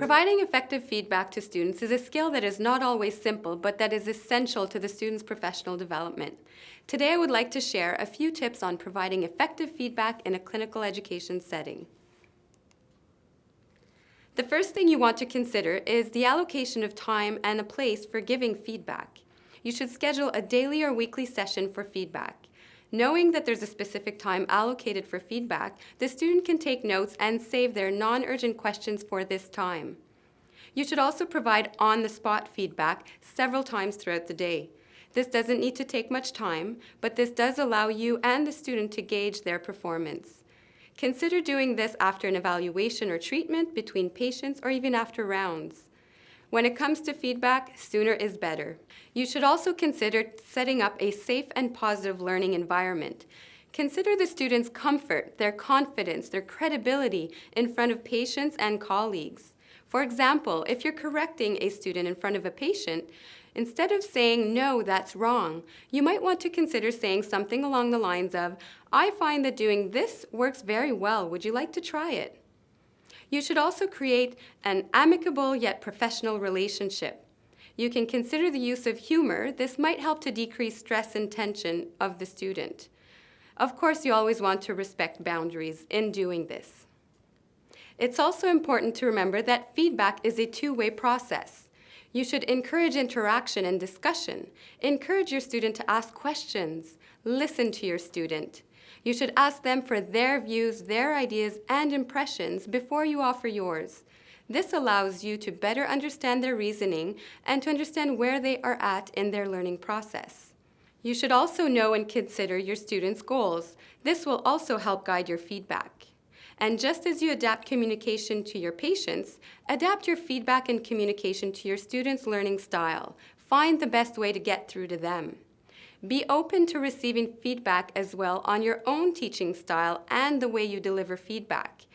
Providing effective feedback to students is a skill that is not always simple, but that is essential to the student's professional development. Today, I would like to share a few tips on providing effective feedback in a clinical education setting. The first thing you want to consider is the allocation of time and a place for giving feedback. You should schedule a daily or weekly session for feedback. Knowing that there's a specific time allocated for feedback, the student can take notes and save their non-urgent questions for this time. You should also provide on-the-spot feedback several times throughout the day. This doesn't need to take much time, but this does allow you and the student to gauge their performance. Consider doing this after an evaluation or treatment, between patients, or even after rounds. When it comes to feedback, sooner is better. You should also consider setting up a safe and positive learning environment. Consider the student's comfort, their confidence, their credibility in front of patients and colleagues. For example, if you're correcting a student in front of a patient, instead of saying, "No, that's wrong," you might want to consider saying something along the lines of, "I find that doing this works very well. Would you like to try it?" You should also create an amicable yet professional relationship. You can consider the use of humor. This might help to decrease stress and tension of the student. Of course, you always want to respect boundaries in doing this. It's also important to remember that feedback is a two-way process. You should encourage interaction and discussion. Encourage your student to ask questions. Listen to your student. You should ask them for their views, their ideas, and impressions before you offer yours. This allows you to better understand their reasoning and to understand where they are at in their learning process. You should also know and consider your students' goals. This will also help guide your feedback. And just as you adapt communication to your patients, adapt your feedback and communication to your students' learning style. Find the best way to get through to them. Be open to receiving feedback as well on your own teaching style and the way you deliver feedback.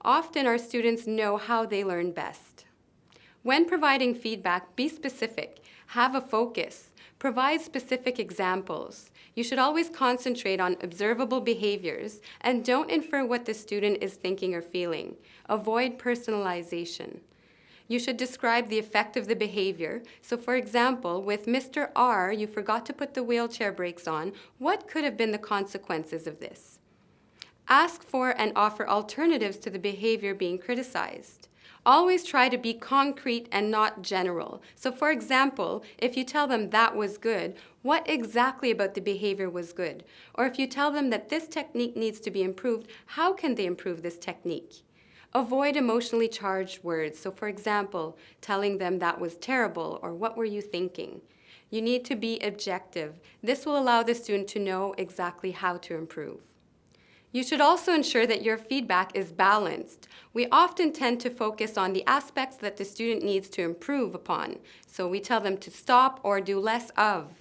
Often our students know how they learn best. When providing feedback, be specific, have a focus, provide specific examples. You should always concentrate on observable behaviors and don't infer what the student is thinking or feeling. Avoid personalization. You should describe the effect of the behavior. So for example, with Mr. R, you forgot to put the wheelchair brakes on. What could have been the consequences of this? Ask for and offer alternatives to the behavior being criticized. Always try to be concrete and not general. So for example, if you tell them that was good, what exactly about the behavior was good? Or if you tell them that this technique needs to be improved, how can they improve this technique? Avoid emotionally charged words. So for example, telling them that was terrible or what were you thinking? You need to be objective. This will allow the student to know exactly how to improve. You should also ensure that your feedback is balanced. We often tend to focus on the aspects that the student needs to improve upon. So we tell them to stop or do less of.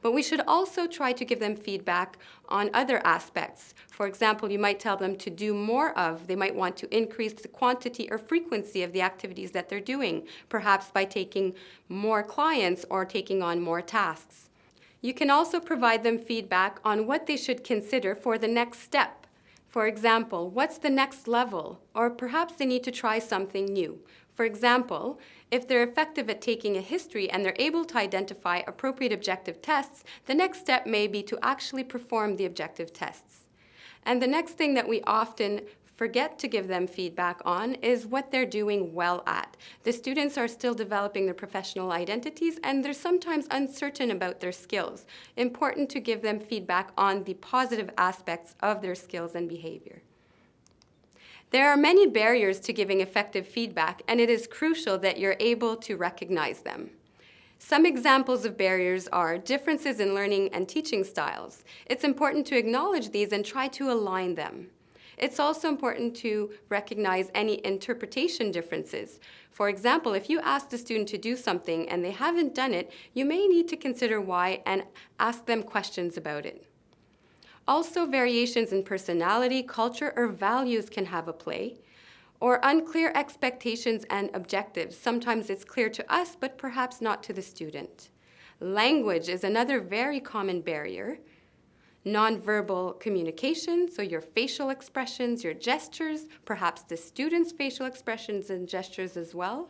But we should also try to give them feedback on other aspects. For example, you might tell them to do more of. They might want to increase the quantity or frequency of the activities that they're doing, perhaps by taking more clients or taking on more tasks. You can also provide them feedback on what they should consider for the next step. For example, what's the next level? Or perhaps they need to try something new. For example, if they're effective at taking a history and they're able to identify appropriate objective tests, the next step may be to actually perform the objective tests. And the next thing that we often forget to give them feedback on is what they're doing well at. The students are still developing their professional identities and they're sometimes uncertain about their skills. Important to give them feedback on the positive aspects of their skills and behavior. There are many barriers to giving effective feedback, and it is crucial that you're able to recognize them. Some examples of barriers are differences in learning and teaching styles. It's important to acknowledge these and try to align them. It's also important to recognize any interpretation differences. For example, if you ask the student to do something and they haven't done it, you may need to consider why and ask them questions about it. Also, variations in personality, culture, or values can have a play, or unclear expectations and objectives. Sometimes it's clear to us, but perhaps not to the student. Language is another very common barrier. nonverbal communication, so your facial expressions, your gestures, perhaps the student's facial expressions and gestures as well,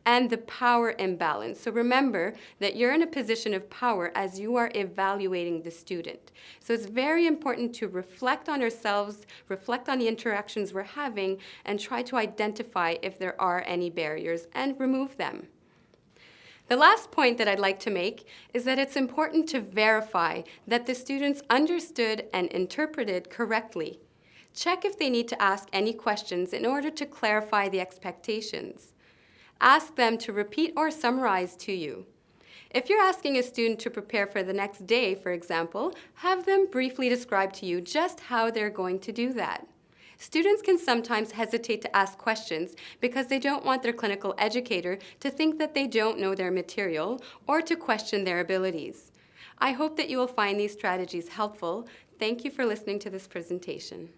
and the power imbalance. So remember that you're in a position of power as you are evaluating the student. So it's very important to reflect on ourselves, reflect on the interactions we're having, and try to identify if there are any barriers and remove them. The last point that I'd like to make is that it's important to verify that the students understood and interpreted correctly. Check if they need to ask any questions in order to clarify the expectations. Ask them to repeat or summarize to you. If you're asking a student to prepare for the next day, for example, have them briefly describe to you just how they're going to do that. Students can sometimes hesitate to ask questions because they don't want their clinical educator to think that they don't know their material or to question their abilities. I hope that you will find these strategies helpful. Thank you for listening to this presentation.